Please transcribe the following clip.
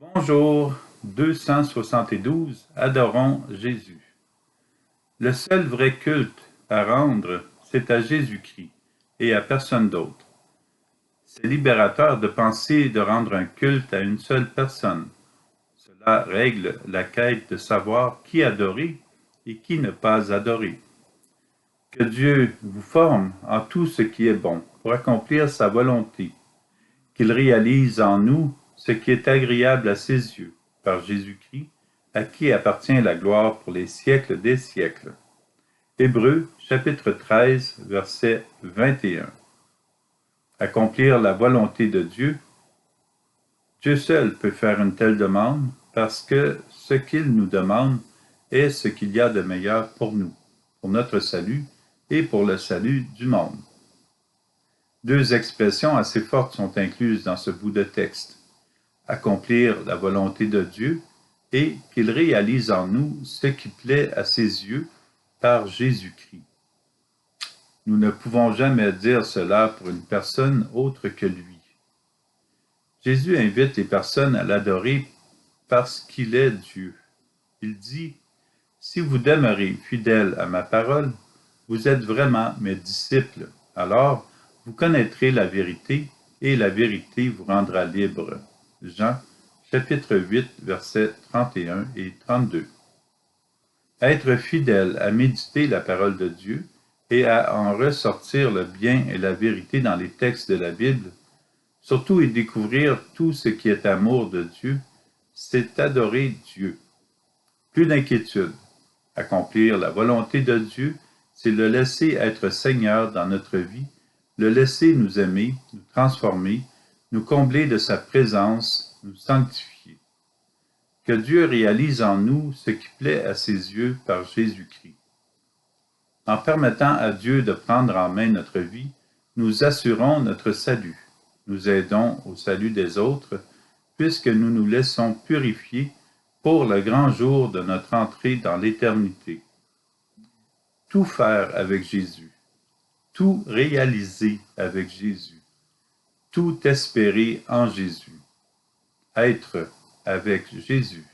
Bonjour 272, adorons Jésus. Le seul vrai culte à rendre, c'est à Jésus-Christ et à personne d'autre. C'est libérateur de penser de rendre un culte à une seule personne. Cela règle la quête de savoir qui adorer et qui ne pas adorer. Que Dieu vous forme en tout ce qui est bon pour accomplir sa volonté, qu'il réalise en nous ce qui est agréable à ses yeux, par Jésus-Christ, à qui appartient la gloire pour les siècles des siècles. Hébreux, chapitre 13, verset 21. Accomplir la volonté de Dieu, Dieu seul peut faire une telle demande parce que ce qu'il nous demande est ce qu'il y a de meilleur pour nous, pour notre salut et pour le salut du monde. Deux expressions assez fortes sont incluses dans ce bout de texte. Accomplir la volonté de Dieu et qu'il réalise en nous ce qui plaît à ses yeux par Jésus-Christ. Nous ne pouvons jamais dire cela pour une personne autre que lui. Jésus invite les personnes à l'adorer parce qu'il est Dieu. Il dit, « Si vous demeurez fidèles à ma parole, vous êtes vraiment mes disciples. Alors, vous connaîtrez la vérité et la vérité vous rendra libre. » Jean, chapitre 8, versets 31 et 32. Être fidèle à méditer la parole de Dieu et à en ressortir le bien et la vérité dans les textes de la Bible, surtout y découvrir tout ce qui est amour de Dieu, c'est adorer Dieu. Plus d'inquiétude. Accomplir la volonté de Dieu, c'est le laisser être Seigneur dans notre vie, le laisser nous aimer, nous transformer, nous combler de sa présence, nous sanctifier. Que Dieu réalise en nous ce qui plaît à ses yeux par Jésus-Christ. En permettant à Dieu de prendre en main notre vie, nous assurons notre salut. Nous aidons au salut des autres, puisque nous nous laissons purifier pour le grand jour de notre entrée dans l'éternité. Tout faire avec Jésus, tout réaliser avec Jésus, tout espérer en Jésus. Être avec Jésus.